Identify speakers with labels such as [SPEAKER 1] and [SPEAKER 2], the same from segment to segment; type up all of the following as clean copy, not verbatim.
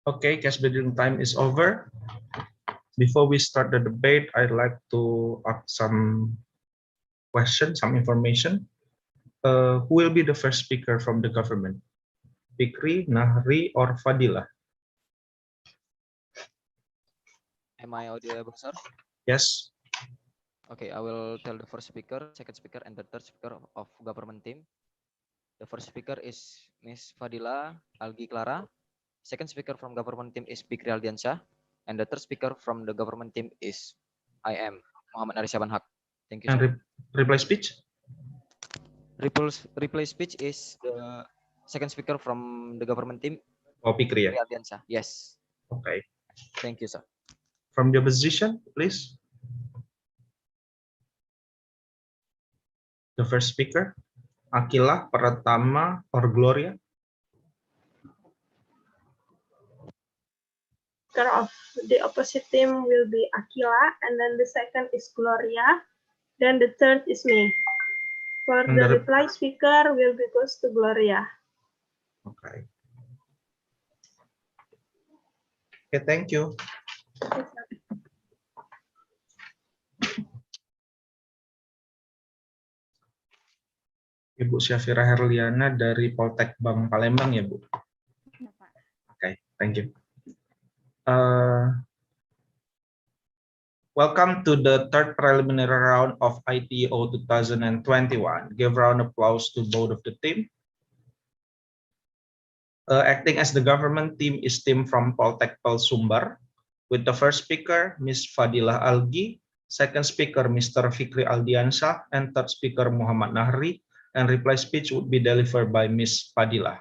[SPEAKER 1] Okay, cash bidding time is over. Before we start the debate, I'd like to ask some questions, some information. Who will be the first speaker from the government? Fikri, Nahri, or Fadila?
[SPEAKER 2] Am I audible, sir?
[SPEAKER 1] Yes.
[SPEAKER 2] Okay, I will tell the first speaker, second speaker, and the third speaker of government team. The first speaker is Miss Fadila Algi Clara. Second speaker from government team is Bikri Aldiansyah. And the third speaker from the government team is I am Muhammad Arisyaban Haq. Thank you,
[SPEAKER 1] And
[SPEAKER 2] sir.
[SPEAKER 1] reply speech?
[SPEAKER 2] Reply speech is the second speaker from the government team.
[SPEAKER 1] Oh, Fikri, ya?
[SPEAKER 2] Aldiansyah. Yes.
[SPEAKER 1] Okay.
[SPEAKER 2] Thank you, sir.
[SPEAKER 1] From the opposition, please. The first speaker, Akila, Pratama, or Gloria?
[SPEAKER 3] Of the opposite team will be Akila, and then the second is Gloria, then the third is me. For
[SPEAKER 1] And
[SPEAKER 3] the reply speaker will be goes to Gloria.
[SPEAKER 1] Okay. Okay, thank you. Ibu Syafira Herliana dari Poltekbang Palembang ya, Bu? Okay, thank you. Welcome to the third preliminary round of ITEO 2021. Give round of applause to both of the team. Acting as the government team is team from POLTEKPEL Sumbar, with the first speaker, Ms. Fadilah Algi, second speaker, Mr. Fikri Aldiansyah, and third speaker, Muhammad Nahri, and reply speech would be delivered by Ms. Fadilah.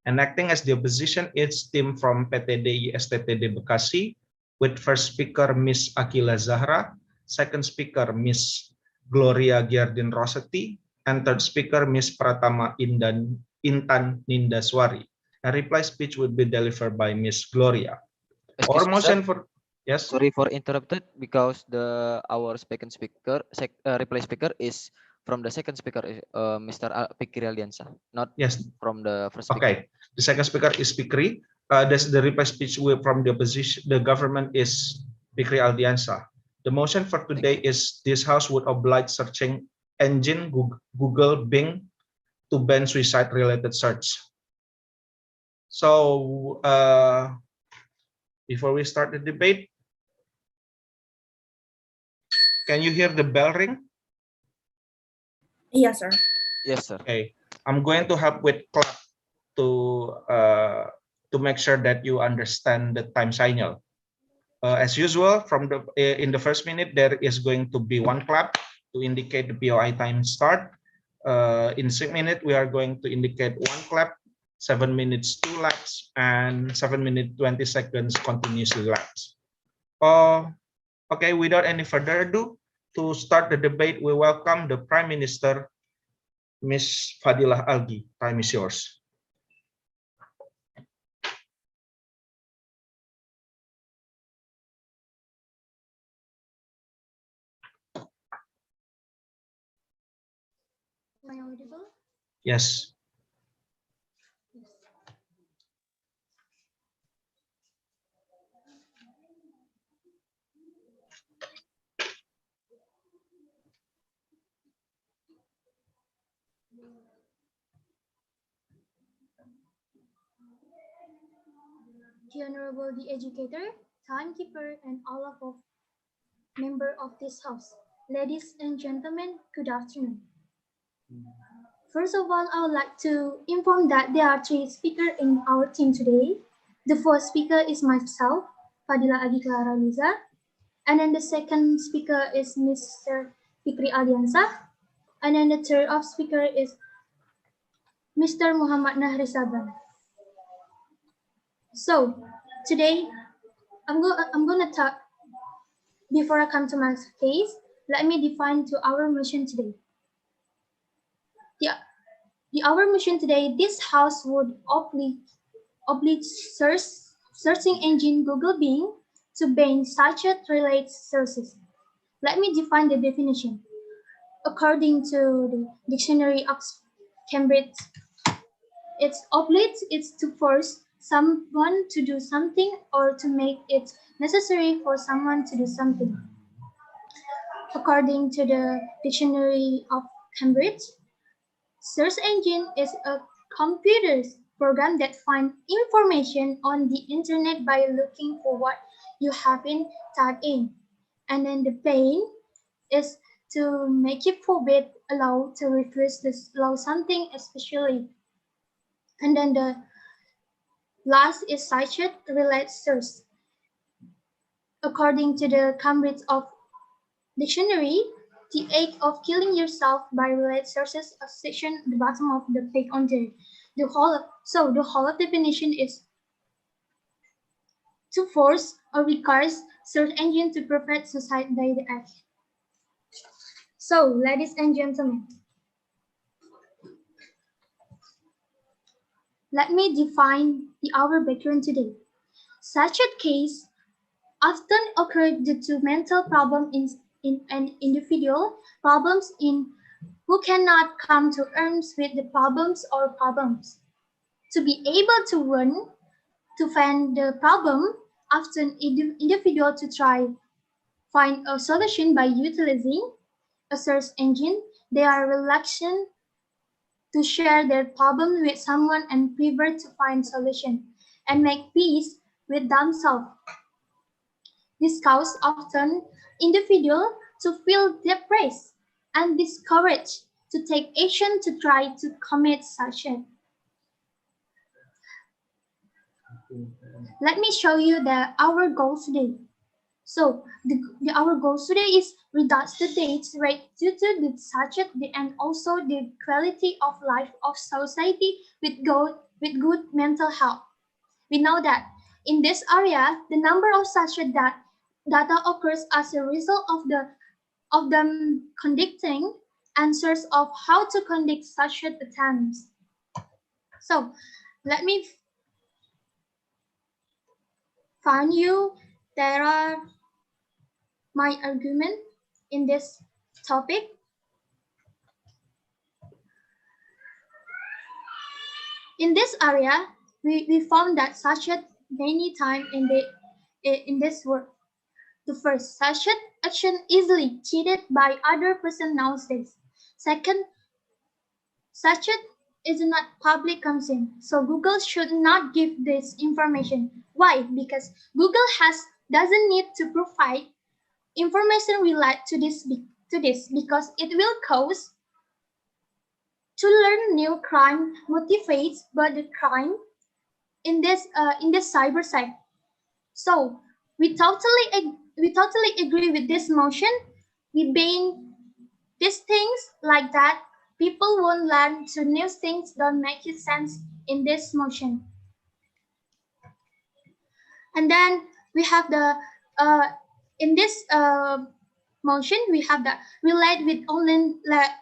[SPEAKER 1] And acting as the opposition is team from PTDI-STTD Bekasi, with first speaker, Ms. Akila Zahra, second speaker, Ms. Gloria Giardin Rossetti, and third speaker, Ms. Pratama Intan Nindaswari. A reply speech would be delivered by Ms. Gloria.
[SPEAKER 2] Excuse
[SPEAKER 1] Or
[SPEAKER 2] me, sir.
[SPEAKER 1] motion for, yes?
[SPEAKER 2] Sorry for interrupted because our second speaker, reply speaker is from the second speaker, Mr. Fikri Aldiansyah, not
[SPEAKER 1] Yes.
[SPEAKER 2] from the first speaker.
[SPEAKER 1] Okay, the second speaker is Fikri. The reply speech from the opposition, the government is Fikri Aldiansyah. The motion for today is this House would oblige searching engine Google Bing to ban suicide-related search. So before we start the debate, can you hear the bell ring?
[SPEAKER 4] Yes, sir.
[SPEAKER 2] Yes, sir.
[SPEAKER 1] Okay, I'm going to help with clap to make sure that you understand the time signal. As usual, in the first minute, there is going to be one clap to indicate the POI time start. In 6 minutes, we are going to indicate one clap, 7 minutes, 2 laps, and 7 minutes, 20 seconds continuously laps. Okay, without any further ado, to start the debate, we welcome the Prime Minister, Ms. Fadilah Algi. Time is yours.
[SPEAKER 4] Am I audible?
[SPEAKER 1] Yes.
[SPEAKER 4] The Honorable the Educator, Timekeeper, and all of members of this House. Ladies and gentlemen, good afternoon. First of all, I would like to inform that there are 3 speakers in our team today. The first speaker is myself, Fadila Adi Clara Liza, and then the second speaker is Mr. Fikri Aldiansyah, and then the third speaker is Mr. Muhammad Nahri Saban. So today, I'm gonna talk. Before I come to my case, let me define to our mission today. Our mission today, this House would oblige searching engine Google Bing to ban such related sources. Let me define the definition. According to the dictionary of Cambridge, it's oblige is to force someone to do something or to make it necessary for someone to do something. According to the Dictionary of Cambridge, search engine is a computer program that finds information on the internet by looking for what you have been typed in. And then the pain is to make it forbid, allow to refuse to allow something especially. And then the last is cited relate search. According to the Cambridge of Dictionary, the act of killing yourself by relate sources a section at the bottom of the page on there. The whole of definition is to force or requires search engine to prevent suicide by the act. So, ladies and gentlemen, let me define our background today. Such a case often occurs due to mental problem in an individual, problems in who cannot come to terms with the problems or problems. To be able to run, to find the problem, often individual to try find a solution by utilizing a search engine, they are reluctant to share their problem with someone and prefer to find solution and make peace with themselves. This causes often individual to feel depressed and discouraged to take action to try to commit suicide. Let me show you our goals today. So our goals today is reduce the death rate due to the suicide and also the quality of life of society with good mental health. We know that in this area, the number of suicide data occurs as a result of them conducting answers of how to conduct suicide attempts. So let me find you. There are my argument in this topic. In this area, we found that suicide many times in this work. The first, suicide action easily cheated by other person nowadays. Second, suicide is not public concern, so Google should not give this information. Why? Because Google doesn't need to provide information related to this because it will cause to learn new crime motivates by the crime in this cyber side. So we totally agree with this motion. We ban these things like that. People won't learn to new things don't make it sense in this motion. And then we have the in this motion we have the relate with online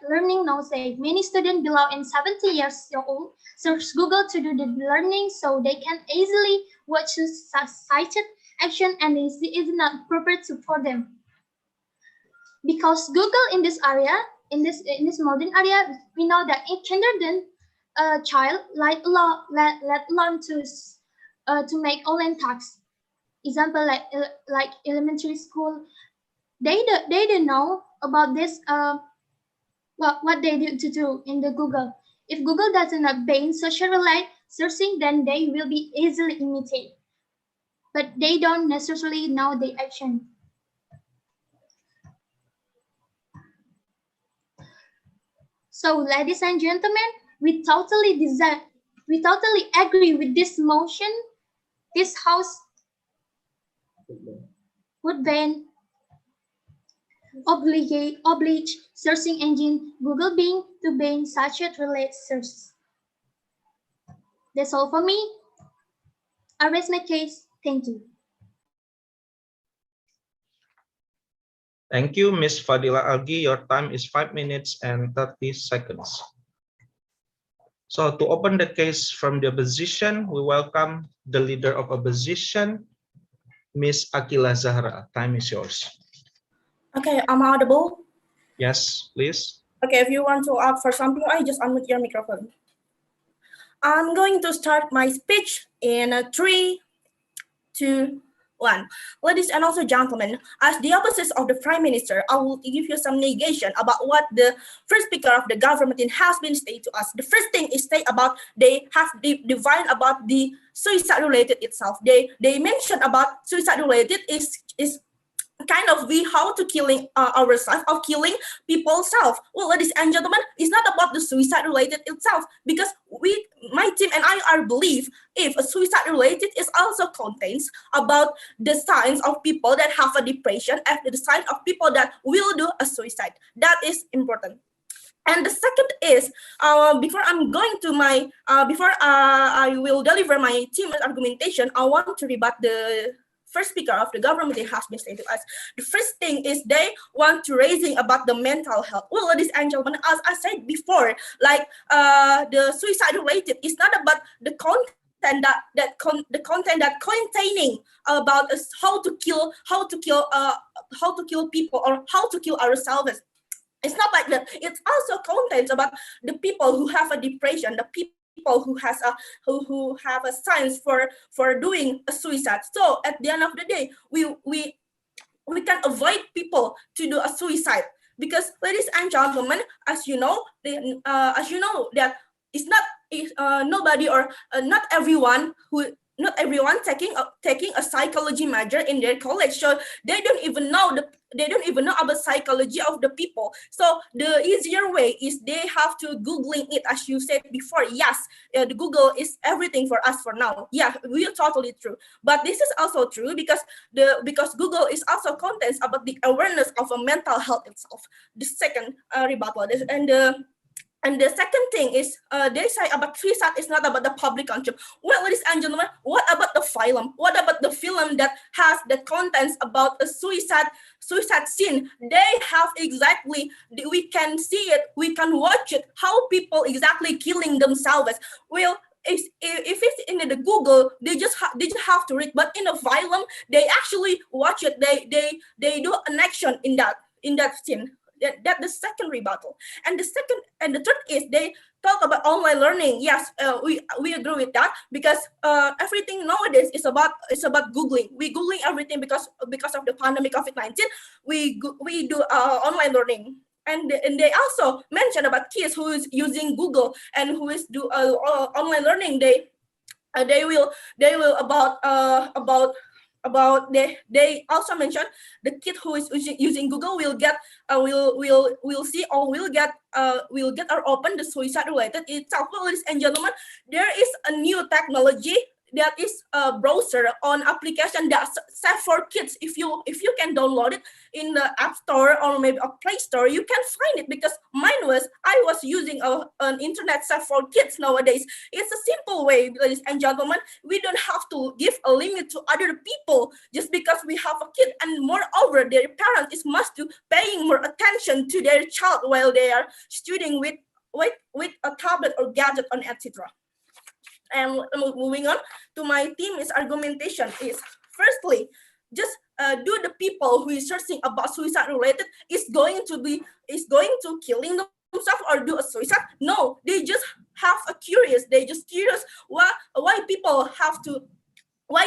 [SPEAKER 4] learning knowledge. Many students below and 70 years old search Google to do the learning so they can easily watch cited action and is not prepared for them. Because Google in this area, in this modern area, we know that in kindergarten, a child let alone to make online tasks. Example like elementary school, they don't know about this what they need to do in the Google. If Google doesn't ban social relate searching, then they will be easily imitated. But they don't necessarily know the action. So, ladies and gentlemen, we totally agree with this motion. This house would ban oblige searching engine Google Bing to ban such a related search. That's all for me. I rest my case. Thank you.
[SPEAKER 1] Thank you, Ms. Fadila Algi. Your time is 5 minutes and 30 seconds. So to open the case from the opposition, we welcome the leader of opposition, Ms. Akila Zahra. Time is yours.
[SPEAKER 5] Okay, am I audible?
[SPEAKER 1] Yes, please.
[SPEAKER 5] Okay, if you want to ask for something, I just unmute your microphone. I'm going to start my speech in 3, 2, 1. Ladies and also gentlemen, as the opposite of the Prime Minister, I will give you some negation about what the first speaker of the government has been stated to us. The first thing is say about they have defined about the suicide related itself. They mention about suicide related is kind of we how to killing ourselves or killing people self. Well, ladies and gentlemen, it's not about the suicide related itself, because my team and I are believe if a suicide related is also contains about the signs of people that have a depression and the signs of people that will do a suicide. That is important. And the second is, before I'm going to my, before I will deliver my team's argumentation, I want to rebut the first speaker of the government that has been stated to us. The first thing is they want to raising about the mental health. Well, ladies and gentlemen, as I said before, like the suicide related is not about the content the content that containing about us how to kill people or how to kill ourselves. It's not like that. It also contains about the people who have a depression, the people who has a who have a signs for doing a suicide. So at the end of the day, we can avoid people to do a suicide, because ladies and gentlemen, as you know that it's not nobody or not everyone taking a psychology major in their college, so they don't even know about psychology of the people. So the easier way is they have to googling it, as you said before. Yes, the Google is everything for us for now. Yeah, we are totally true. But this is also true because Google is also contains about the awareness of a mental health itself. The second rebuttal is, and the second thing is, they say about suicide is not about the public consumption. Well, ladies and gentlemen, what about the film? What about the film that has the contents about a suicide scene? They have exactly, we can see it, we can watch it, how people exactly killing themselves. Well, if it's in the Google, they just have to read. But in a film, they actually watch it. They do an action in that scene. That's the second rebuttal. And the third is they talk about online learning. Yes, we agree with that, because everything nowadays is about googling. We googling everything because of the pandemic COVID-19. We do online learning. And they also mention about kids who is using Google and who is do online learning. They will they also mention the kid who is using Google will get will see or will get or open the suicide related itself. Ladies and gentlemen, there is a new technology that is a browser on application that's set for kids. If you can download it in the App Store or maybe a Play Store, you can find it, because I was using an internet set for kids nowadays. It's a simple way, ladies and gentlemen. We don't have to give a limit to other people just because we have a kid, and moreover, their parents is must to paying more attention to their child while they are studying with a tablet or gadget on etc. And moving on to my team's argumentation is, firstly, just do the people who is searching about suicide related is going to killing themselves or do a suicide? No, they just have a curious. They just curious why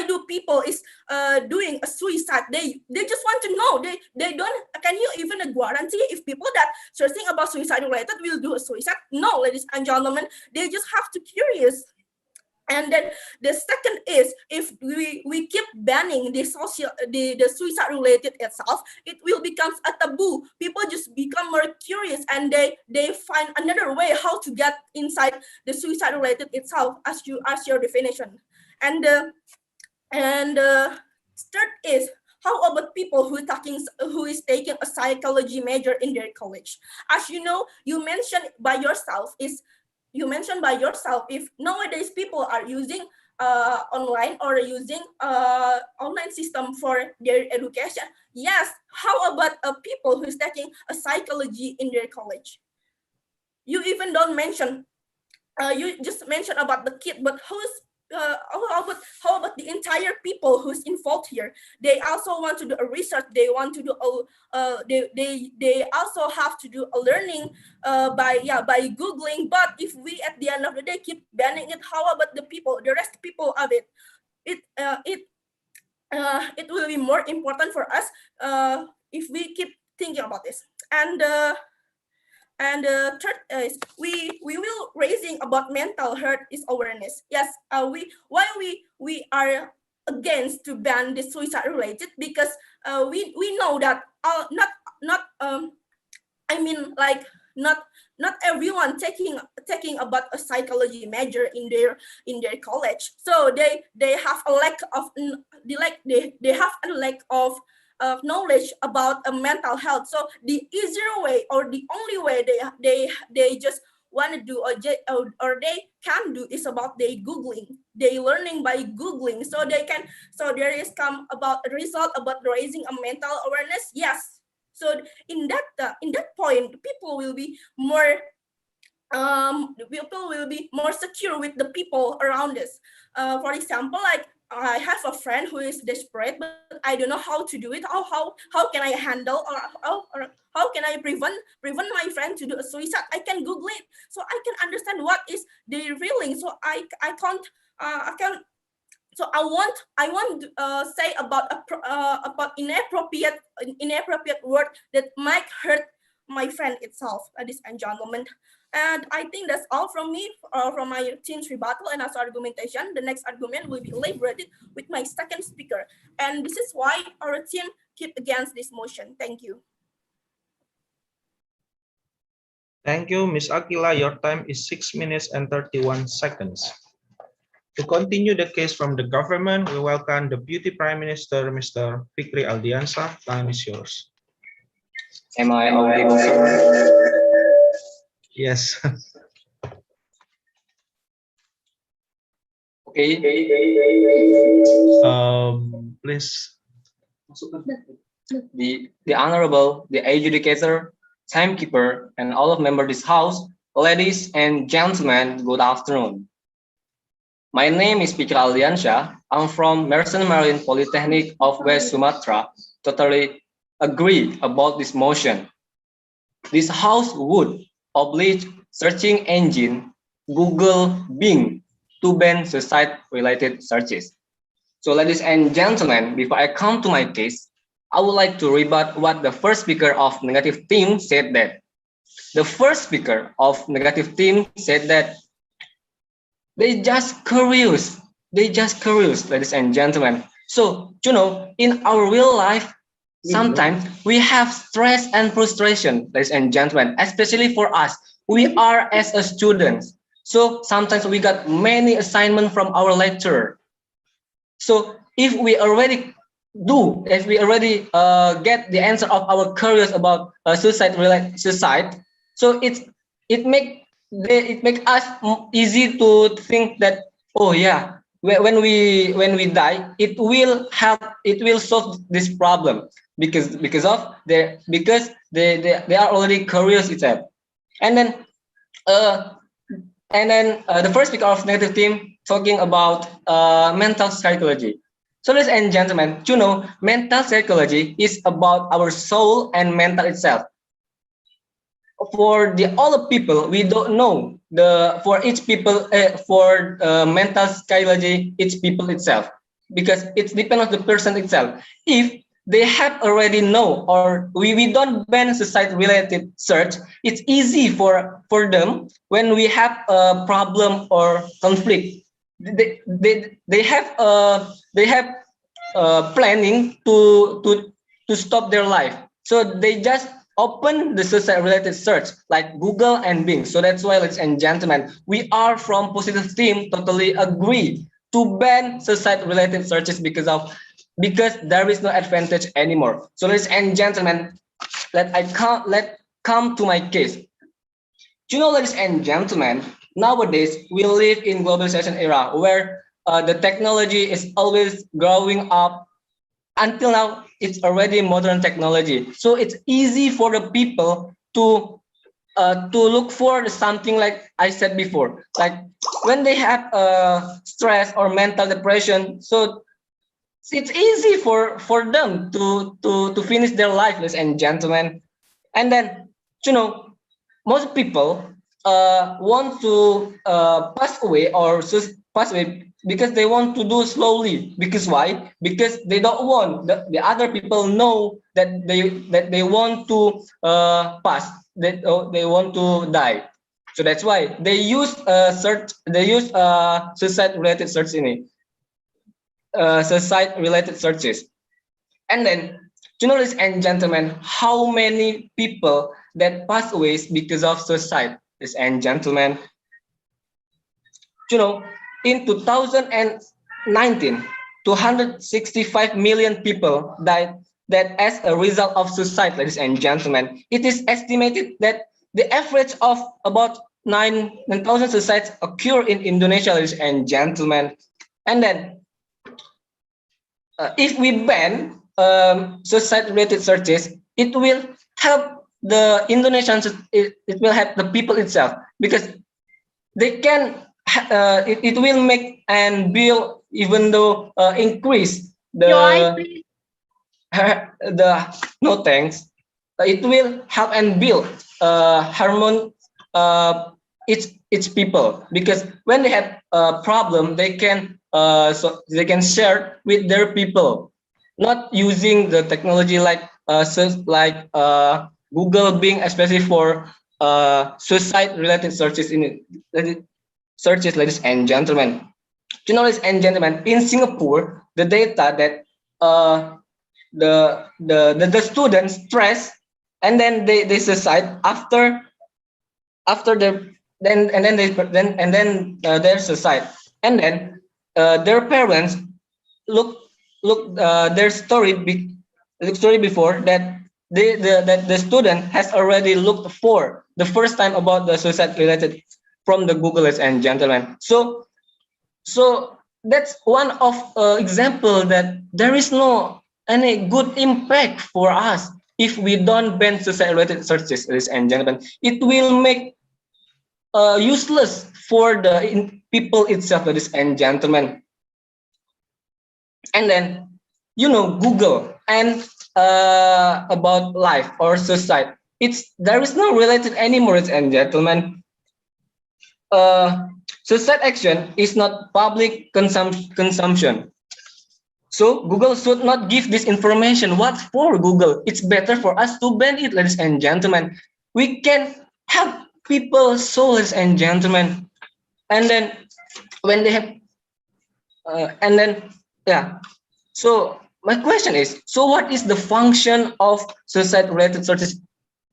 [SPEAKER 5] do people is doing a suicide? They just want to know. They don't. Can you even guarantee if people that searching about suicide related will do a suicide? No, ladies and gentlemen, they just have to curious. And then the second is, if we keep banning the suicide related itself, it will become a taboo. People just become more curious and they find another way how to get inside the suicide related itself as your definition. And third is, how about people who is taking a psychology major in their college? As you know, you mentioned by yourself if nowadays people are using online or using online system for their education. Yes, how about people who is taking a psychology in their college? You even don't mention. You just mention about the kid, but how about the entire people who's involved here? They also want to do a research. They want to do they also have to do a learning by Googling. But if we at the end of the day keep banning it, how about the people, the rest people of it? It will be more important for us if we keep thinking about this. And third is we will raising about mental health is awareness. Yes, we are against to ban the suicide related, because we know that not everyone taking about a psychology major in their college. So they have a lack of they have a lack of knowledge about mental health. So the easier way, or the only way they just want to do, or they can do, is about they learning by Googling. So there is come about a result about raising a mental awareness. Yes. So in that point, people will be more secure with the people around us. For example, like I have a friend who is desperate, but I don't know how to do it. How can I handle, or how can I prevent my friend to do a suicide? I can Google it, so I can understand what is their feeling. So I can. So I want say about inappropriate word that might hurt my friend itself, ladies and gentlemen. And I think that's all from me, from my team's rebuttal and also argumentation. The next argument will be elaborated with my second speaker. And this is why our team keep against this motion. Thank you.
[SPEAKER 1] Thank you, Ms. Akila. Your time is 6 minutes and 31 seconds. To continue the case from the government, we welcome Deputy Prime Minister, Mr. Fikri Aldiansyah. Time is yours.
[SPEAKER 6] Am I audible, sir?
[SPEAKER 1] Yes.
[SPEAKER 6] Okay.
[SPEAKER 1] Please.
[SPEAKER 6] The honorable, the adjudicator, timekeeper, and all of members of this house, ladies and gentlemen, good afternoon. My name is Fikri Aldiansyah. I'm from Merchant Marine Polytechnic of West Sumatra. Totally agree about this motion. This house would oblige searching engine Google, Bing to ban suicide-related searches. So, ladies and gentlemen, before I come to my case, I would like to rebut what the first speaker of negative team said that. The first speaker of negative team said that they just curious, ladies and gentlemen. So, in our real life, sometimes we have stress and frustration, ladies and gentlemen, especially for us. We are as a student. So sometimes we got many assignments from our lecturer. So if we already get the answer of our curious about suicide, so it make us easy to think that, oh yeah, when we die, it will solve this problem because they are already curious itself. And then the first speaker of negative team talking about mental psychology. So, ladies and gentlemen, mental psychology is about our soul and mental itself. For the other people, we don't know for each people for mental psychology, each people itself, because it depends on the person itself. If they have already know, or we don't ban suicide related search, it's easy for them when we have a problem or conflict. They have planning to stop their life, so they just open the suicide related search like Google and Bing. So that's why, ladies and gentlemen, we are from positive team totally agree to ban suicide related searches because there is no advantage anymore. So, ladies and gentlemen, let come to my case. Ladies and gentlemen, nowadays we live in globalization era where the technology is always growing up. Until now, it's already modern technology. So it's easy for the people to look for something like I said before, like when they have stress or mental depression, so it's easy for them to finish their life, ladies and gentlemen. And then, you know, most people want to pass away or pass away because they want to do slowly. Because why? Because they don't want the other people know that they want to pass, that they want to die. So that's why they use search. They use suicide related search in it. Suicide related searches. And then, ladies and gentlemen, how many people that pass away because of suicide, ladies and gentlemen? In 2019, 265 million people died that as a result of suicide, ladies and gentlemen. It is estimated that the average of about 9,000 suicides occur in Indonesia, ladies and gentlemen. And then, if we ban suicide-related searches, it will help the Indonesians. It will help the people itself, because they can. It will make and build, even though increase the no thanks. It will help and build harmony its people, because when they have a problem, they can they can share with their people, not using the technology like Google, Bing, especially for suicide related searches searches, ladies and gentlemen. Ladies and gentlemen, in Singapore, the data that the students stress and then they suicide after their their suicide, and then their parents look their story before that the student has already looked for the first time about the suicide related from the Google, ladies and gentlemen. So that's one of example that there is no any good impact for us if we don't ban suicide related searches, ladies and gentlemen. It will make useless for the people itself, ladies and gentlemen. And then, Google and about life or suicide, there is no related anymore, ladies and gentlemen. Suicide action is not public consumption. So Google should not give this information. What for Google? It's better for us to ban it, ladies and gentlemen. We can help people, so, ladies and gentlemen. And then when they have, So my question is, so what is the function of suicide-related searches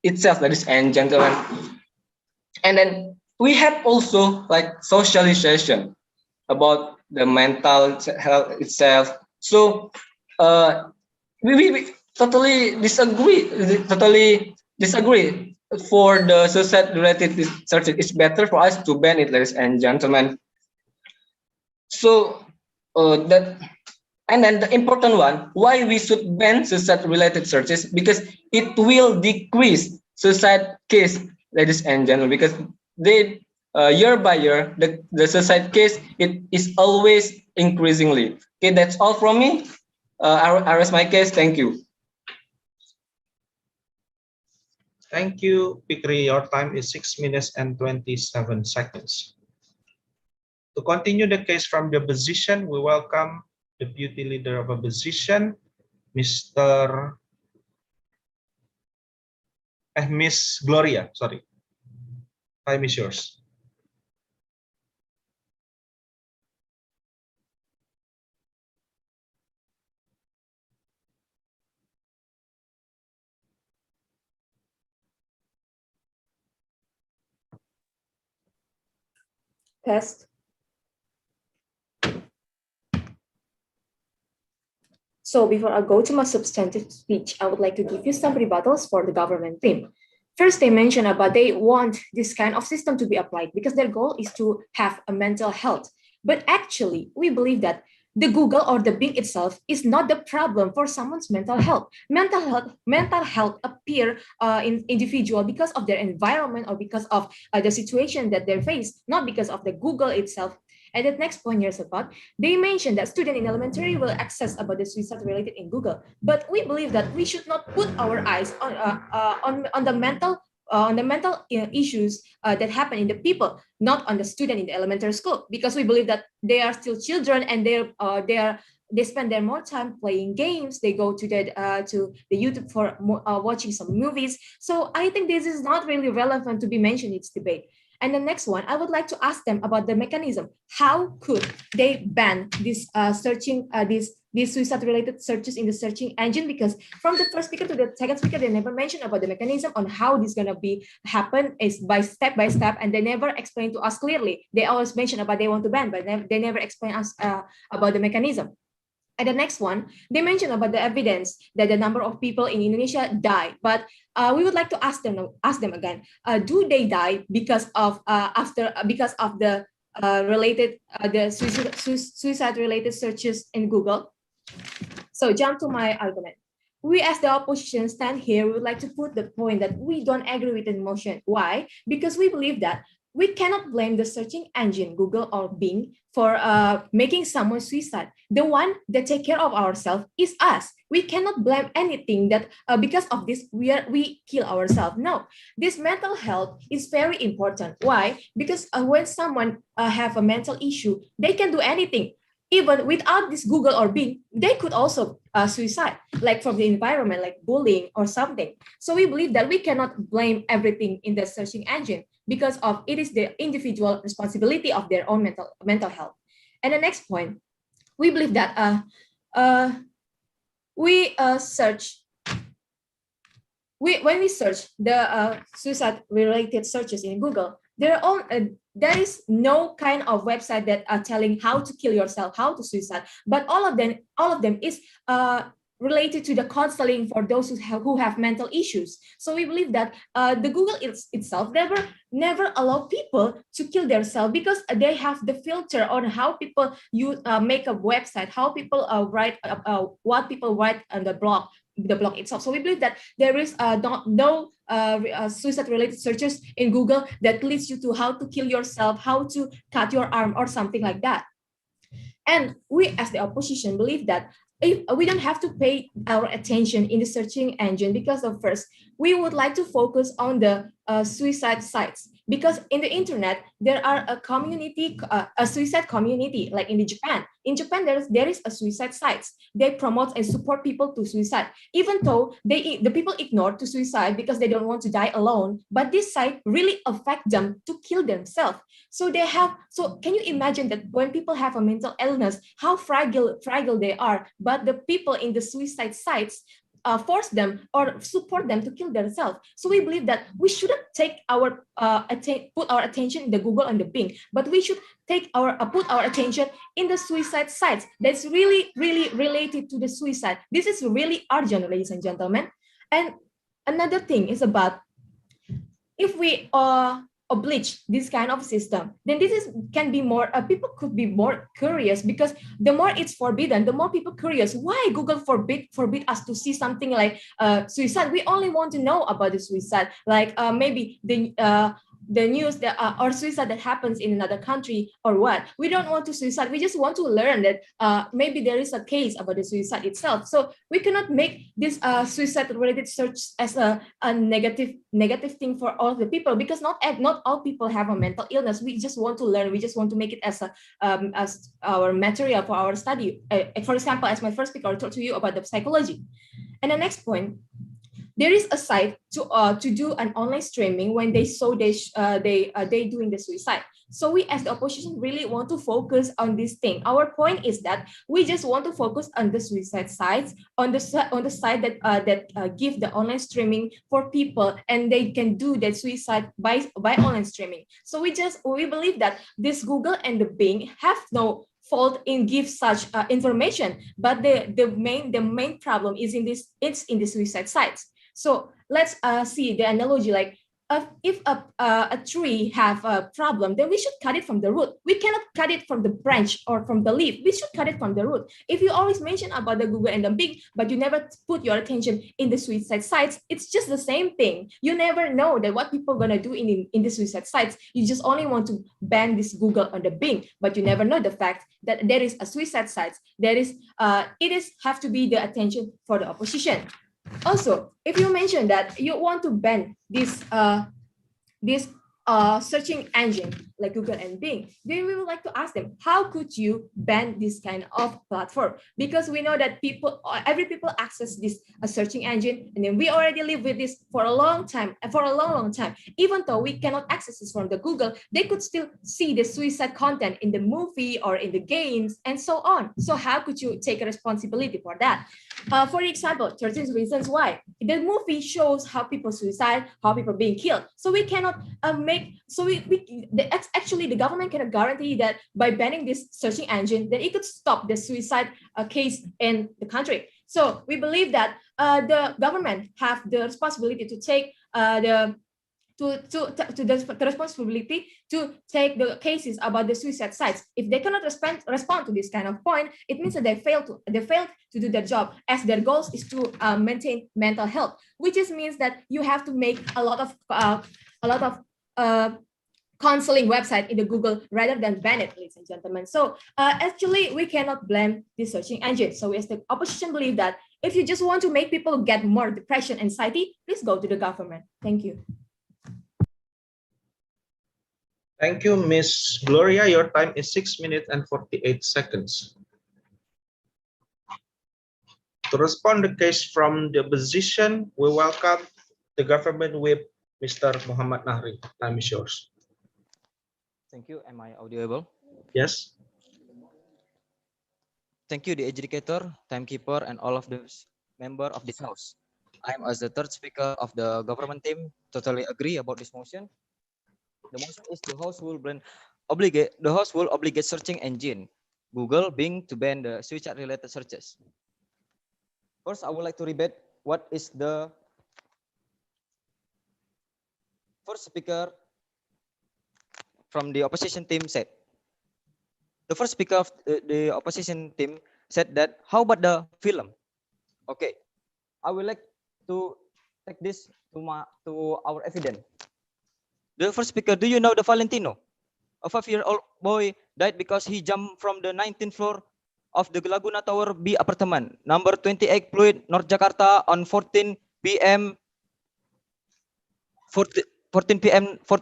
[SPEAKER 6] itself, ladies and gentlemen? And then we have also like socialization about the mental health itself. So we totally disagree. For the suicide-related searches, it's better for us to ban it, ladies and gentlemen. So and then the important one, why we should ban suicide-related searches, because it will decrease suicide case, ladies and gentlemen, because they year by year the suicide case, it is always increasingly. Okay, that's all from me. I rest my case. Thank you.
[SPEAKER 1] Thank you, Pikri. Your time is 6 minutes and 27 seconds. To continue the case from the opposition, we welcome Deputy Leader of Opposition, Miss Gloria. Sorry. Time is yours.
[SPEAKER 7] Test. So before I go to my substantive speech, I would like to give you some rebuttals for the government team. First, they mentioned about they want this kind of system to be applied because their goal is to have a mental health. But actually, we believe that the Google or the Bing itself is not the problem for someone's mental health. Mental health appear in individual because of their environment or because of the situation that they face, not because of the Google itself. And the next point here is about, they mentioned that students in elementary will access about the suicide related in Google, but we believe that we should not put our eyes on the mental issues that happen in the people, not on the student in the elementary school, because we believe that they are still children and they spend their more time playing games. They go to the YouTube for watching some movies. So I think this is not really relevant to be mentioned in this debate. And the next one, I would like to ask them about the mechanism. How could they ban this these suicide-related searches in the searching engine? Because from the first speaker to the second speaker, they never mentioned about the mechanism on how this is gonna be happen is by step, and they never explain to us clearly. They always mention about they want to ban, but they never explain us about the mechanism. And the next one, they mentioned about the evidence that the number of people in Indonesia die, but we would like to ask them again: do they die because of the suicide-related searches in Google? So jump to my argument. We as the opposition stand here, we would like to put the point that we don't agree with the motion. Why? Because we believe that we cannot blame the searching engine, Google or Bing, for making someone suicide. The one that take care of ourselves is us. We cannot blame anything that because of this we kill ourselves. No, this mental health is very important. Why? Because when someone have a mental issue, they can do anything. Even without this Google or Bing, they could also suicide, like from the environment, like bullying or something. So we believe that we cannot blame everything in the searching engine because of it is the individual responsibility of their own mental health. And the next point, we believe that when we search the suicide-related searches in Google, there is no kind of website that are telling how to kill yourself, how to suicide, but all of them is related to the counseling for those who have mental issues. So we believe that the Google itself never allow people to kill themselves because they have the filter on how people make a website, how people write what people write on the blog itself. So we believe that there is no suicide-related searches in Google that leads you to how to kill yourself, how to cut your arm or something like that. And we as the opposition believe that if we don't have to pay our attention in the searching engine because of first, we would like to focus on the suicide sites, because in the internet, there are a suicide community, like in Japan. In Japan, there is a suicide sites. They promote and support people to suicide, even though the people ignore to suicide because they don't want to die alone. But this site really affect them to kill themselves. So can you imagine that when people have a mental illness, how fragile they are? But the people in the suicide sites force them or support them to kill themselves. So we believe that we shouldn't take our put our attention in the Google and the Bing, but we should put our attention in the suicide sites that's really related to the suicide. This is really urgent, ladies and gentlemen. And another thing is about if we oblige this kind of system, then can be more people could be more curious, because the more it's forbidden, the more people curious. Why Google forbid us to see something like suicide? We only want to know about the suicide, like maybe the news that or suicide that happens in another country or what. We don't want to suicide. We just want to learn that maybe there is a case about the suicide itself. So we cannot make this suicide-related search as a negative thing for all the people, because not all people have a mental illness. We just want to learn. We just want to make it as our material for our study. For example, as my first speaker, I talked to you about the psychology. And the next point, there is a site to do an online streaming when they doing the suicide. So we as the opposition really want to focus on this thing. Our point is that we just want to focus on the suicide sites, on the site that give the online streaming for people, and they can do that suicide by online streaming. So we believe that this Google and the Bing have no fault in give such information, but the main problem is in the suicide sites. So let's see the analogy, like if a tree have a problem, then we should cut it from the root. We cannot cut it from the branch or from the leaf. We should cut it from the root. If you always mention about the Google and the Bing, but you never put your attention in the suicide sites, it's just the same thing. You never know that what people are gonna do in the suicide sites. You just only want to ban this Google or the Bing, but you never know the fact that there is a suicide site. There is it is have to be the attention for the opposition. Also, if you mention that you want to ban this searching engine like Google and Bing, then we would like to ask them, how could you ban this kind of platform? Because we know that every people access this searching engine, and then we already live with this for a long time, for a long time. Even though we cannot access this from the Google, they could still see the suicide content in the movie or in the games and so on. So how could you take a responsibility for that? For example, 13 reasons why. The movie shows how people suicide, how people being killed. So we cannot actually the government cannot guarantee that by banning this searching engine, that it could stop the suicide case in the country. So we believe that the government have the responsibility to take the responsibility to take the cases about the suicide sites. If they cannot respond to this kind of point, it means that they failed to do their job, as their goals is to maintain mental health, which means that you have to make a lot of counseling website in the Google rather than ban it, ladies and gentlemen. So actually, we cannot blame the searching engine. So as the opposition believe that if you just want to make people get more depression, anxiety, please go to the government. Thank you.
[SPEAKER 1] Thank you, Ms. Gloria. Your time is 6 minutes and 48 seconds. To respond to the case from the opposition, we welcome the government whip, Mr. Muhammad Nahri. Time is yours.
[SPEAKER 2] Thank you. Am I audible?
[SPEAKER 1] Yes.
[SPEAKER 2] Thank you, the educator, timekeeper, and all of the members of this house. I am as the third speaker of the government team. Totally agree about this motion. The motion is the house will obligate searching engine Google, Bing to ban the suicide-related searches. First, I would like to rebut what is the first speaker from the opposition team said. The first speaker of the opposition team said that, how about the film? Okay, I would like to take this to our evidence. The first speaker, do you know the Valentino? A 5-year-old boy died because he jumped from the 19th floor of the Laguna Tower B apartment, number 28 Pluit, North Jakarta on 14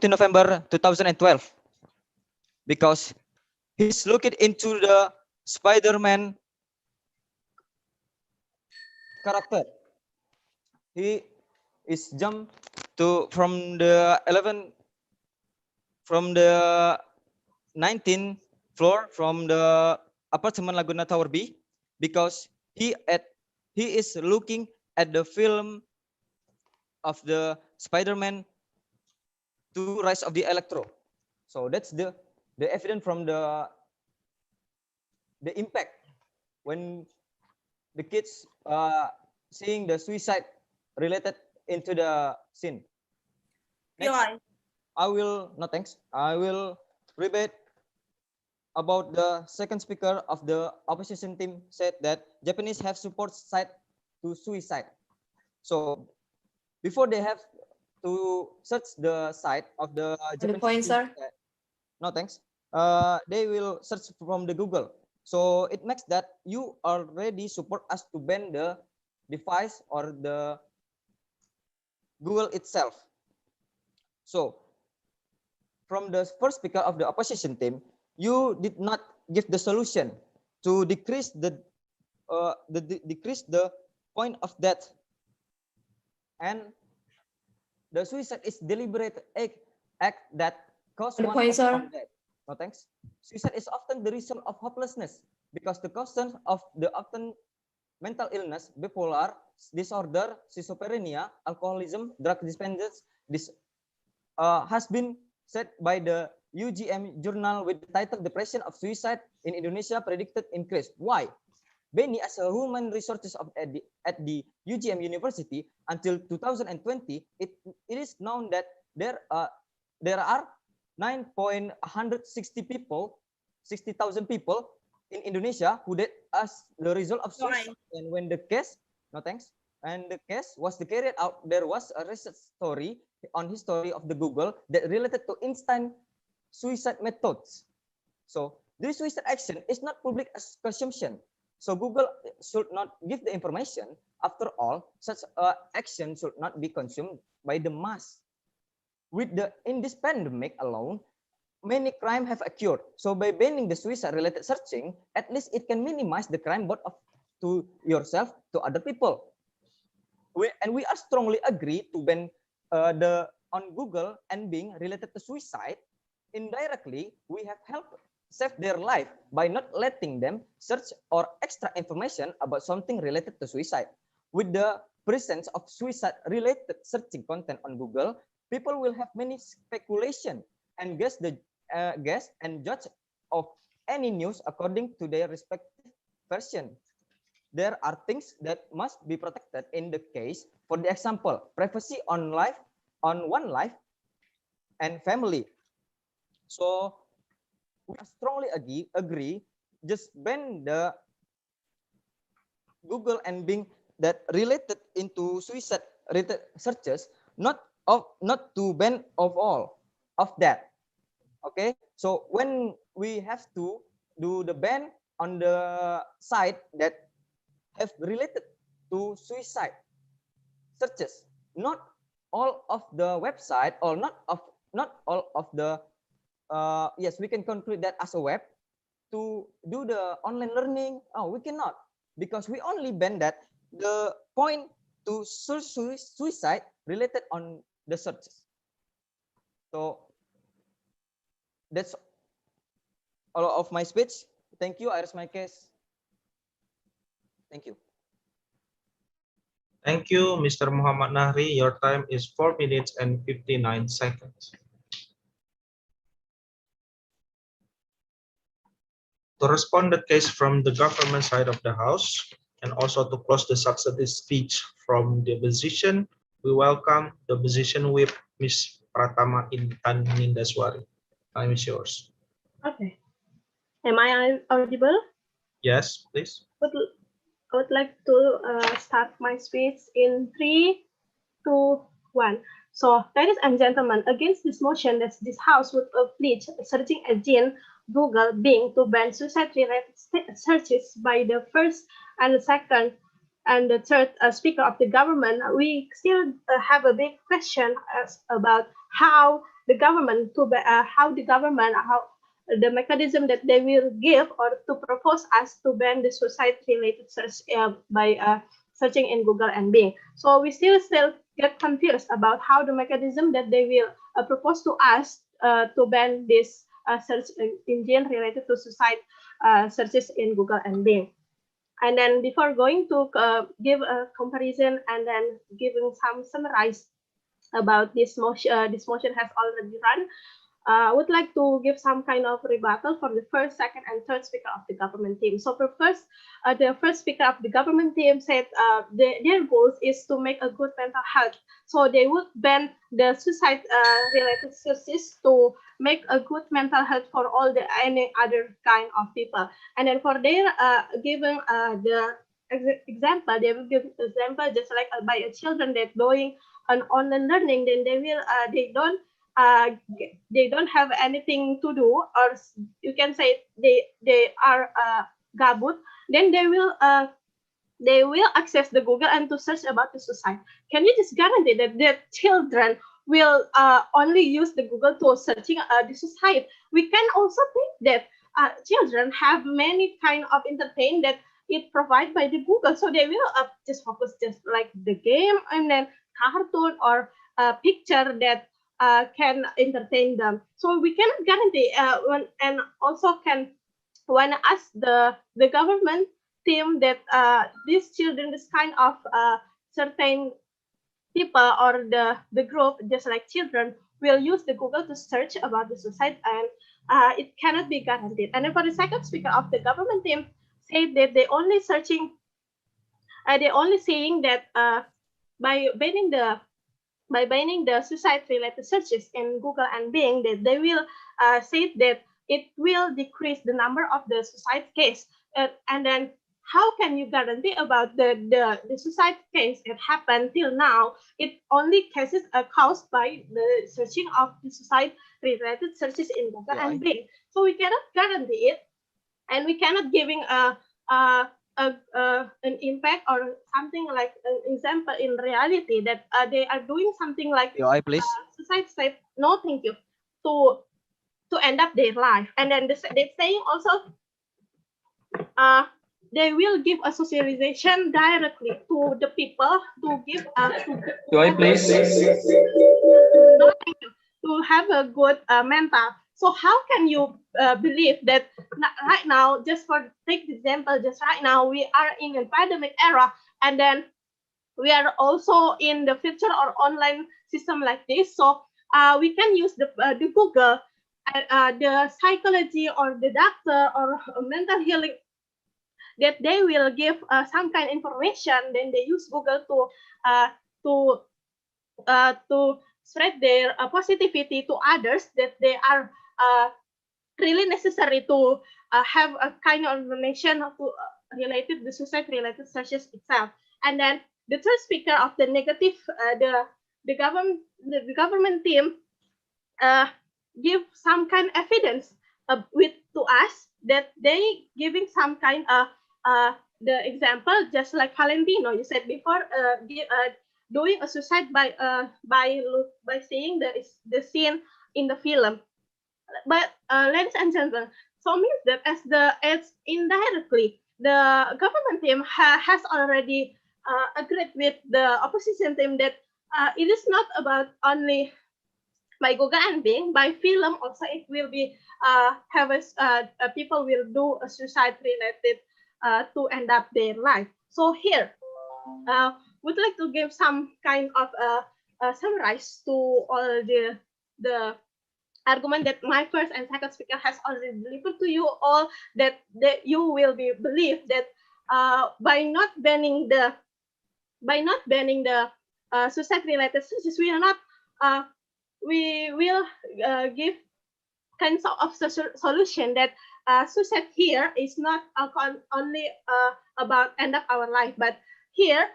[SPEAKER 2] November 2012. Because he's looking into the Spider-Man character. He is jumped from the 19th floor from the apartment Laguna Tower B, because he is looking at the film of the Spider-Man to Rise of the Electro. So that's the evidence from the impact when the kids seeing the suicide related into the scene. Next, I will rebut about the second speaker of the opposition team said that Japanese have support site to suicide. So before they have to search the site of the Japanese
[SPEAKER 7] point, sir.
[SPEAKER 2] No, thanks. They will search from the Google. So it makes that you already support us to ban the device or the Google itself. So from the first speaker of the opposition team, you did not give the solution to decrease the point of death, and the suicide is deliberate act that cause one of death. No thanks. Suicide is often the result of hopelessness because the causes of the often mental illness, bipolar disorder, schizophrenia, alcoholism, drug dependence, this has been said by the UGM journal with the title Depression of Suicide in Indonesia Predicted Increase. Why? Benny, as a human resources at the UGM University until 2020, it is known that there are 9,160 people, 60,000 people in Indonesia who did as the result of suicide. And when the case, no thanks, and the case was carried out, there was a research story on history of the Google that related to instant suicide methods. So this suicide action is not public consumption. So Google should not give the information. After all, such action should not be consumed by the mass. In this pandemic alone, many crimes have occurred. So by banning the suicide-related searching, at least it can minimize the crime both to yourself, to other people. We are strongly agree to ban on Google and being related to suicide. Indirectly, we have helped save their life by not letting them search or extra information about something related to suicide. With the presence of suicide-related searching content on Google, people will have many speculation and guess and judge of any news according to their respective version. There are things that must be protected in the case. For the example, privacy on one life and family. So we strongly agree just ban the Google and Bing that related into suicide related searches, not to ban of all of that. Okay, so when we have to do the ban on the site that have related to suicide searches, not all of the website or not all of the yes, we can conclude that as a web to do the online learning. Oh, we cannot, because we only ban that the point to suicide related on the searches. So that's all of my speech. Thank you. I rest my case. Thank you.
[SPEAKER 1] Thank you, Mr. Muhammad Nahri. Your time is 4 minutes and 59 seconds. To respond the case from the government side of the House, and also to close the substantive speech from the opposition, we welcome the opposition whip, Ms. Pratama Intan Nindaswari. Time is yours.
[SPEAKER 3] Okay. Am I audible?
[SPEAKER 1] Yes, please.
[SPEAKER 3] I would like to start my speech in 3, 2, 1. So, ladies and gentlemen, against this motion that this House would oblige searching engine Google, Bing to ban suicide-related searches by the first and the second and the third speaker of the government, we still have a big question about how the government the mechanism that they will give or to propose us to ban the suicide-related search by searching in Google and Bing. So we still get confused about how the mechanism that they will propose to us to ban this search engine related to suicide searches in Google and Bing. And then before going to give a comparison and then giving some summarize about this motion has already run, I would like to give some kind of rebuttal for the first, second, and third speaker of the government team. So for the first speaker of the government team said their goal is to make a good mental health. So they would ban the suicide-related searches to make a good mental health for any other kind of people. And then for their giving the example, they will give example just like by a children that doing an online learning, then they don't have anything to do, or you can say they are gabut, then they will access the Google and to search about the suicide. Can you just guarantee that the children will only use the Google to searching the suicide? We can also think that children have many kind of entertainment that it provided by the Google, so they will just focus just like the game and then cartoon or picture that can entertain them. So we cannot guarantee and also can when ask the government team that these children, this kind of certain people or the group, just like children, will use the Google to search about the suicide, and it cannot be guaranteed. And then for the second speaker of the government team said that they only saying that by banning the by banning the suicide-related searches in Google and Bing, that they will say that it will decrease the number of the suicide case. And then how can you guarantee about the suicide case that happened till now? It only cases are caused by the searching of the suicide-related searches in Google and Bing. So we cannot guarantee it, and we cannot giving an impact or something like an example in reality that they are doing something like
[SPEAKER 2] please.
[SPEAKER 3] suicide step. No, thank you. To end up their life, and then they're saying also they will give a socialization directly to the people to give
[SPEAKER 6] please.
[SPEAKER 3] No, thank you, to have a good mental. So how can you believe that right now, just for take the example, just right now we are in a pandemic era, and then we are also in the future or online system like this. So we can use the Google, the psychology or the doctor or mental healing, that they will give some kind of information. Then they use Google to spread their positivity to others, that they are really necessary to have a kind of information to related the suicide related searches itself. And then the third speaker of the negative, the government team give some kind of evidence with to us, that they giving some kind of the example, just like Valentino you said before, doing a suicide by seeing the scene in the film. But ladies and gentlemen, so means that as indirectly the government team has already agreed with the opposition team that it is not about only by Google and Bing, by film also it will be people will do a suicide related to end up their life. So here, would like to give some kind of summarize to all the argument that my first and second speaker has already delivered to you all, that you will be believe that by not banning the suicide related searches, we will give kinds of solution that suicide here is not only about end up our life, but here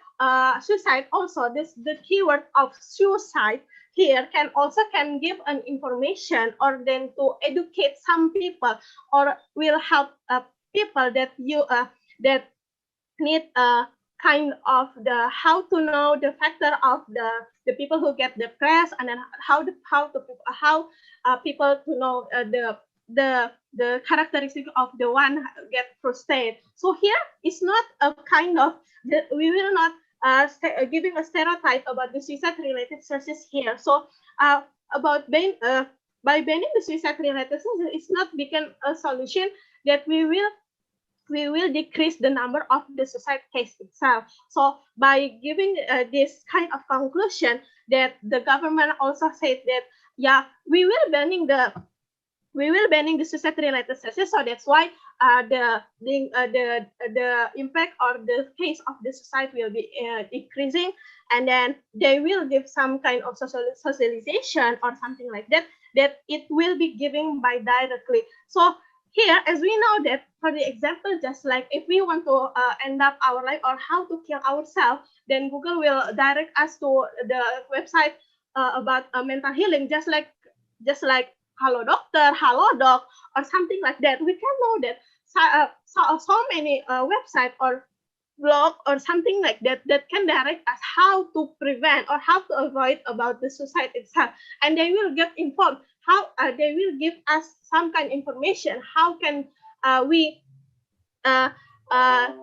[SPEAKER 3] suicide also, the keyword of suicide here can give an information, or then to educate some people, or will help people that that need kind of the how to know the factor of the people who get depressed, and then how people to know the characteristic of the one who get frustrated. So here is not a kind of we will not giving a stereotype about the suicide related searches here. So about by banning the suicide related searches, it's not become a solution that we will decrease the number of the suicide case itself. So by giving this kind of conclusion, that the government also said that we will banning the suicide related searches. So that's why the impact or the case of the suicide will be decreasing, and then they will give some kind of socialization or something like that it will be given by directly. So here, as we know that, for the example, just like if we want to end up our life or how to kill ourselves, then Google will direct us to the website about mental healing, just like Hello Doctor, Hello Doc, or something like that. We can know that so many websites or blog or something like that can direct us how to prevent or how to avoid about the suicide itself, and they will get informed how they will give us some kind of information how can we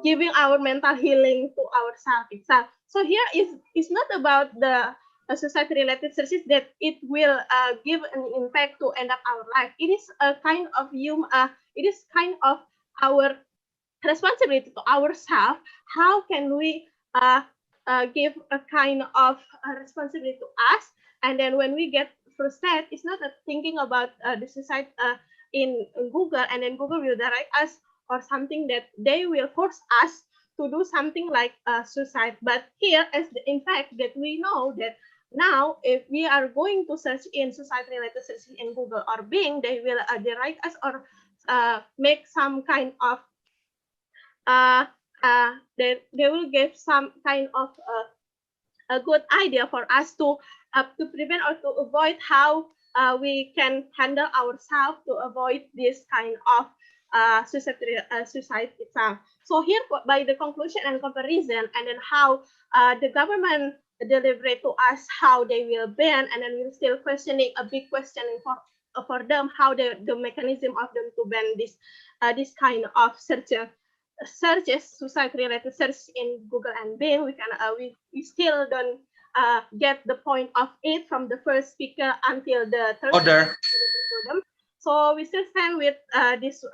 [SPEAKER 3] giving our mental healing to ourselves itself. So here is not about the suicide related searches that it will give an impact to end up our life. It is a kind of it is kind of our responsibility to ourselves. How can we give a kind of responsibility to us? And then when we get frustrated, it's not thinking about the suicide in Google, and then Google will direct us or something that they will force us to do something like suicide. But here, in fact, that we know that Now, if we are going to search in suicide-related search in Google or Bing, they will direct us or make some kind of they will give some kind of a good idea for us to prevent or to avoid how we can handle ourselves to avoid this kind of suicide itself. So here, by the conclusion and comparison, and then how the government deliberate to us how they will ban, and then we're still questioning a big questioning for them how the mechanism of them to ban this kind of searches, suicide-related search in Google and Bing. We can we still don't get the point of it from the first speaker until the third
[SPEAKER 1] Order.
[SPEAKER 3] speaker. So we still stand with this.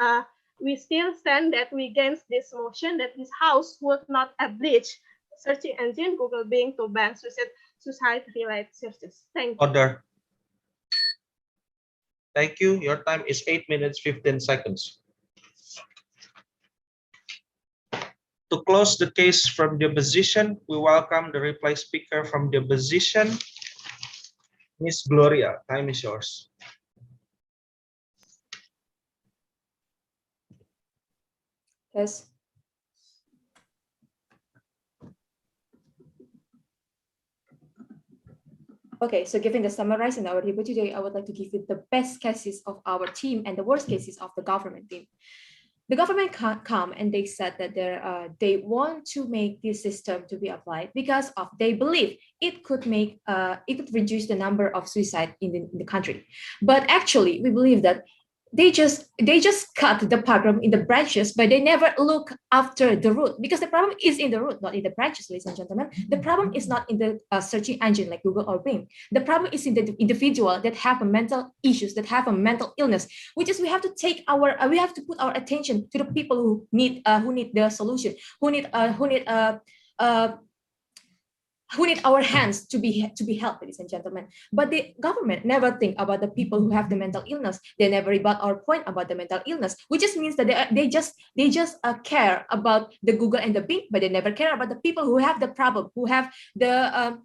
[SPEAKER 3] We still stand that we against this motion that this House would not oblige searching engine Google Bing to ban suicide-related searches. Thank you.
[SPEAKER 1] Order. Thank you. Your time is 8 minutes 15 seconds. To close the case from the opposition, we welcome the reply speaker from the opposition, Miss Gloria. Time is yours.
[SPEAKER 7] Yes. Okay, so given the summarize in our debate today, I would like to give you the best cases of our team and the worst cases of the government team. The government come and they said that they want to make this system to be applied because of they believe it could make it could reduce the number of suicide in the country. But actually, we believe that they just cut the program in the branches, but they never look after the root, because the problem is in the root, not in the branches, ladies and gentlemen. The problem is not in the searching engine like Google or Bing. The problem is in the individual that have a mental issues, that have a mental illness, which is we have to take our we have to put our attention to the people who need the solution, who need our hands to be helped, ladies and gentlemen. But the government never think about the people who have the mental illness. They never rebut our point about the mental illness, which just means that they just care about the Google and the Bing, but they never care about the people who have the problem, who have the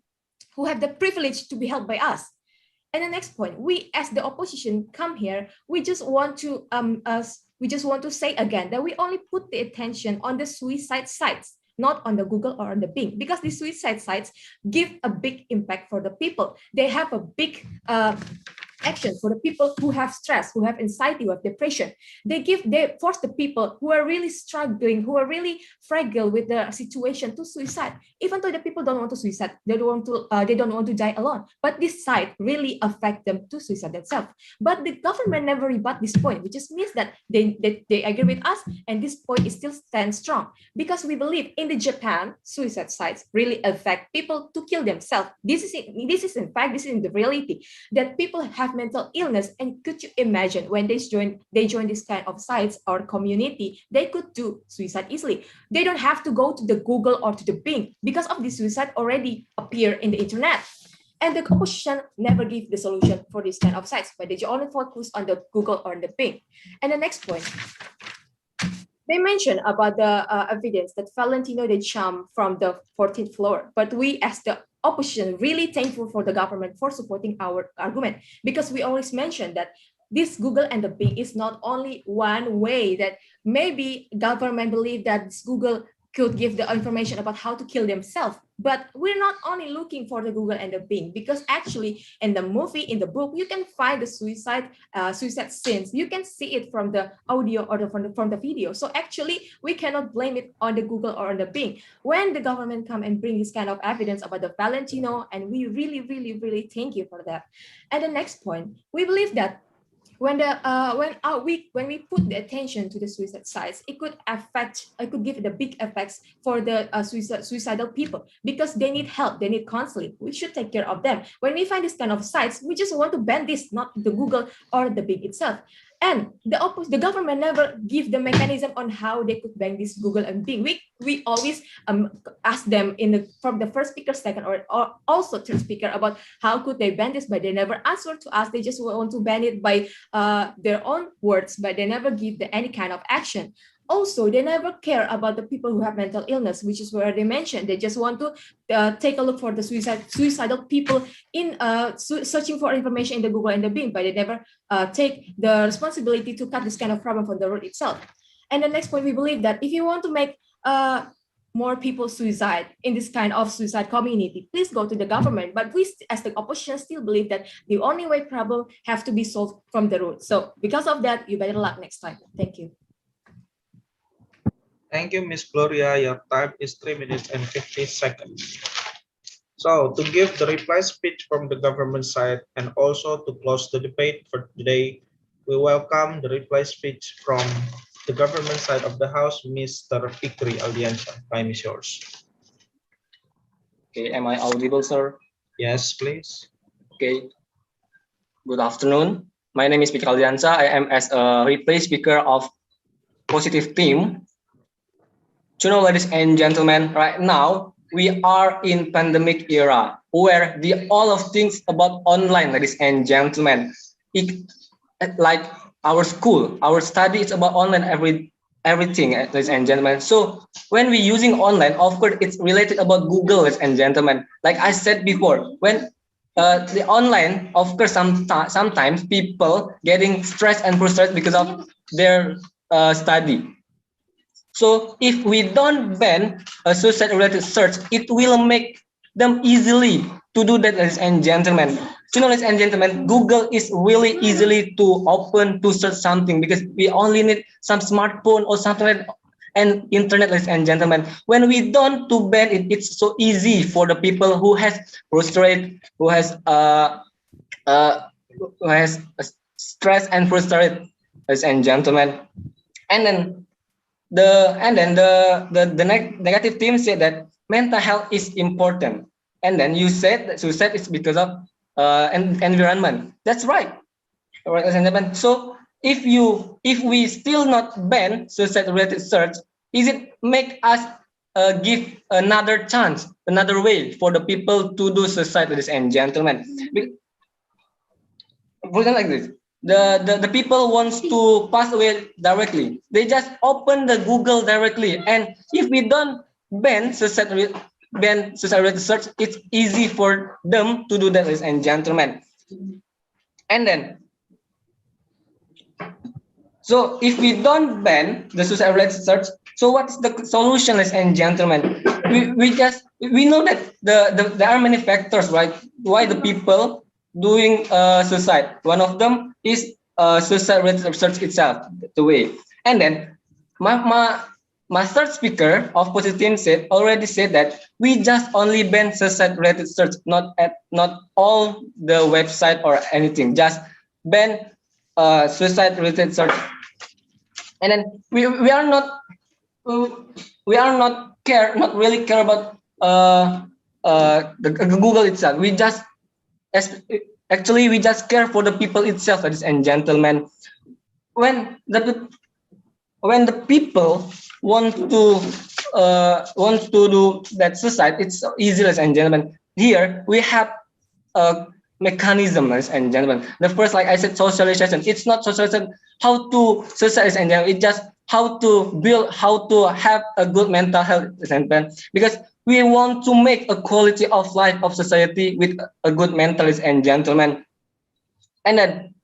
[SPEAKER 7] privilege to be helped by us. And the next point, we as the opposition come here, we just want to say again that we only put the attention on the suicide sites, not on the Google or on the Bing, because the suicide sites give a big impact for the people. They have a big action for the people who have stress, who have anxiety, who have depression. They force the people who are really struggling, who are really fragile with the situation to suicide. Even though the people don't want to suicide, they don't want to die alone. But this side really affect them to suicide themselves. But the government never rebut this point, which just means that they agree with us, and this point is still stands strong, because we believe in the Japan, suicide sites really affect people to kill themselves. This is in fact in the reality that people have mental illness. And could you imagine when they join this kind of sites or community, they could do suicide easily. They don't have to go to the Google or to the Bing, because of the suicide already appear in the internet. And the opposition never give the solution for this kind of sites, but they only focus on the Google or the Bing. And the next point, they mentioned about the evidence that Valentino they jumped from the 14th floor, but we as the opposition really thankful for the government for supporting our argument, because we always mention that this Google and the Bing is not only one way that maybe government believe that this Google could give the information about how to kill themselves. But we're not only looking for the Google and the Bing, because actually in the movie, in the book, you can find the suicide scenes. You can see it from the audio or from the video. So actually, we cannot blame it on the Google or on the Bing. When the government come and bring this kind of evidence about the Valentino, and we really, really, really thank you for that. And the next point, we believe that when we put the attention to the suicide sites, it could give the big effects for the suicidal people, because they need help, they need counseling. We should take care of them. When we find this kind of sites, we just want to ban this, not the Google or the Bing itself. And the government never give the mechanism on how they could ban this Google and Bing. We always ask them from the first speaker, second, or also third speaker about how could they ban this, but they never answer to us. They just want to ban it by their own words, but they never give any kind of action. also they never care about the people who have mental illness, which is where they mentioned they just want to take a look for the suicidal people in searching for information in the Google and the Bing, but they never take the responsibility to cut this kind of problem from the root itself. And the next point, we believe that if you want to make more people suicide in this kind of suicide community, please go to the government. But we, as the opposition, still believe that the only way problem have to be solved from the root. So because of that, you better luck next time. Thank you.
[SPEAKER 1] Thank you, Ms. Gloria. Your time is 3 minutes and 50 seconds. So to give the reply speech from the government side and also to close the debate for today, we welcome the reply speech from the government side of the House, Mr. Fikri Aldiansyah. Time is yours.
[SPEAKER 6] Okay, am I audible, sir?
[SPEAKER 1] Yes, please.
[SPEAKER 6] Okay. Good afternoon. My name is Fikri Aldiansyah. I am as a replay speaker of Positive Team. You know, ladies and gentlemen, right now we are in pandemic era where the all of things about online, ladies and gentlemen. Like our school, our study is about online everything, ladies and gentlemen. So when we using online, of course, it's related about Google, ladies and gentlemen. Like I said before, when the online, of course, sometimes people getting stressed and frustrated because of their study. So if we don't ban a suicide-related search, it will make them easily to do that, ladies and gentlemen. You know, ladies and gentlemen, Google is really easily to open to search something because we only need some smartphone or something like that, and internet, ladies and gentlemen. When we don't to ban it, it's so easy for the people who has frustrated, who has stress and frustrated, ladies and gentlemen. And then the negative team said that mental health is important, and then you said that suicide is because of environment. That's right, right, ladies and gentlemen. So if we still not ban suicide-related search, is it make us give another chance, another way for the people to do suicide, ladies and gentlemen? For example, like this. The people wants to pass away directly. They just open the Google directly, and if we don't ban suicide-related search, it's easy for them to do that, ladies and gentlemen. And then, so if we don't ban the suicide-related search, so what's the solution, ladies and gentlemen? We know that there are many factors, right? Why the people doing suicide. One of them is suicide-related research itself, the way. And then my third speaker of Positive Team already said that we just only ban suicide-related search, not all the website or anything, just ban suicide-related search. And then we are not really care about the Google itself. We just actually we just care for the people itself, ladies and gentlemen. When the people want to do that suicide, it's so easy, ladies and gentlemen. Here we have a mechanism, ladies and gentlemen. The first, like I said, socialization. It's not socialization how to suicide, ladies and gentlemen. It's just how to have a good mental health, ladies and gentlemen. Because we want to make a quality of life of society with a good mental, ladies and gentlemen. And then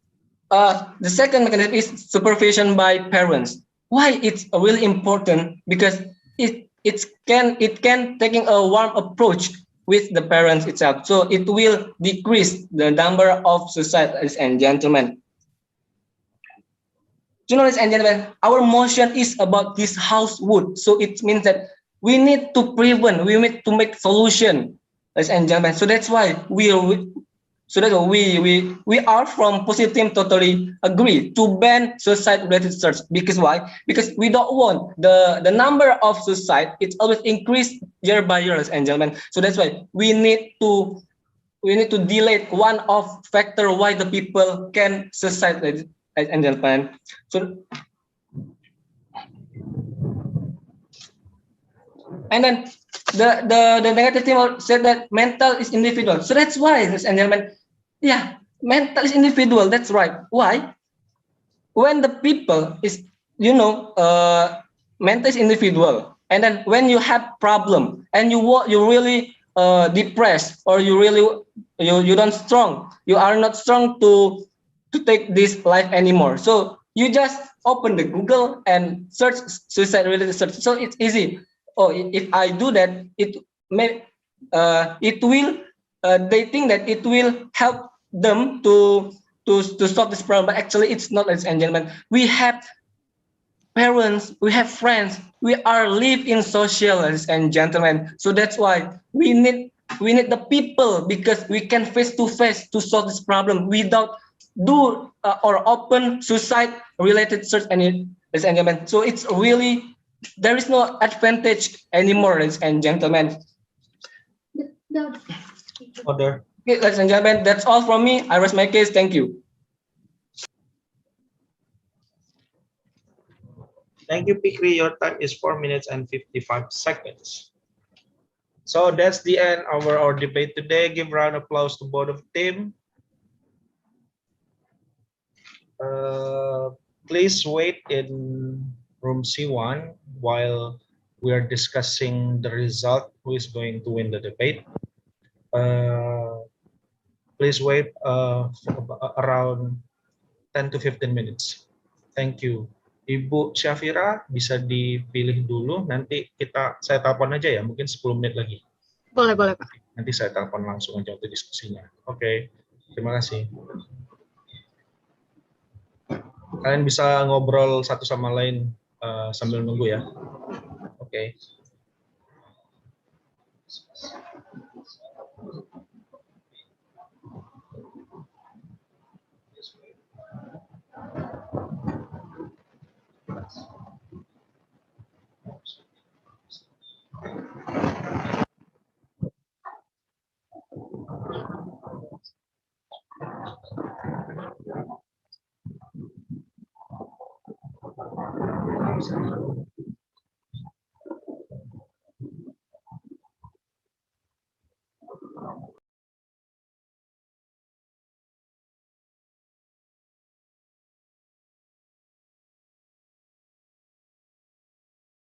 [SPEAKER 6] the second mechanism is supervision by parents. Why it's really important? Because it can taking a warm approach with the parents itself, so it will decrease the number of suicide, ladies and gentlemen. You know, ladies and gentlemen, our motion is about this household, so it means that we need to prevent, we need to make solution, ladies and gentlemen. So that's why we are from Positive Team totally agree to ban suicide-related search. Because why? Because we don't want the number of suicide, it's always increased year by year, ladies and gentlemen. So that's why we need to delete one of factor why the people can suicide, ladies and gentlemen. So and then the negative team said that mental is individual. So that's why, ladies and gentlemen, yeah, mental is individual. That's right. Why? When the people is, mentors individual, and then when you have problem and you really depressed, or you don't strong, you are not strong to take this life anymore. So you just open the Google and search suicide related search. So it's easy. Oh, if I do that, it will they think that it will help them to solve this problem, but actually it's not, ladies and gentlemen. We have parents, we have friends, we are live in social, ladies and gentlemen. So that's why we need the people, because we can face to face to solve this problem without do or open suicide related search, ladies and gentlemen. So it's really, there is no advantage anymore, ladies and gentlemen.
[SPEAKER 1] Order.
[SPEAKER 6] Okay, ladies and gentlemen, that's all from me. I rest my case. Thank you.
[SPEAKER 1] Thank you, Pikri. Your time is 4 minutes and 55 seconds. So that's the end of our debate today. Give round of applause to both of team. Please wait in room C1 while we are discussing the result, who is going to win the debate. Please wait around 10 to 15 minutes. Thank you. Ibu Syafira bisa dipilih dulu, nanti saya telepon aja ya, mungkin 10 menit lagi.
[SPEAKER 3] Boleh, Pak.
[SPEAKER 1] Nanti saya telepon langsung aja untuk diskusinya. Oke, terima kasih. Kalian bisa ngobrol satu sama lain sambil nunggu ya. Oke.